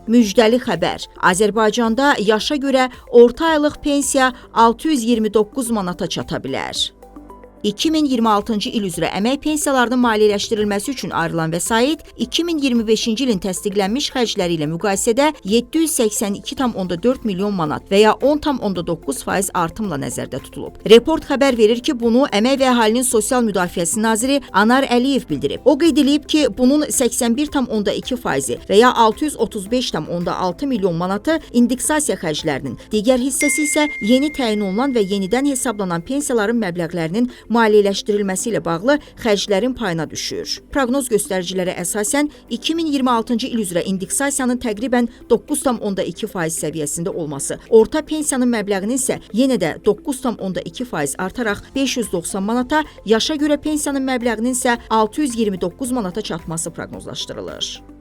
Müjdəli xəbər. Azərbaycanda yaşa görə orta aylıq pensiya 629 manata çata bilər. 2026-cı il üzrə əmək pensiyalarının maliyyələşdirilməsi üçün ayrılan vəsait 2025-ci ilin təsdiqlənmiş xərcləri ilə müqayisədə 782,4 milyon manat və ya 10,9% artımla nəzərdə tutulub. Report xəbər verir ki, bunu Əmək və Əhalinin Sosial Müdafiəsi naziri Anar Əliyev bildirib. O qeyd edib ki, bunun 81,2% və ya 635,6 milyon manatı indeksasiya xərclərinin, digər hissəsi isə yeni təyin olunan və yenidən hesablanan pensiyaların məbləğlərinin maliyyələşdirilməsi ilə bağlı xərclərin payına düşür. Proqnoz göstəricilərə əsasən 2026-cı il üzrə indeksasiyanın təqribən 9,2% səviyyəsində olması, orta pensiyanın məbləğinin isə yenə də 9,2% artaraq 590 manata, yaşa görə pensiyanın məbləğinin isə 629 manata çatması proqnozlaşdırılır.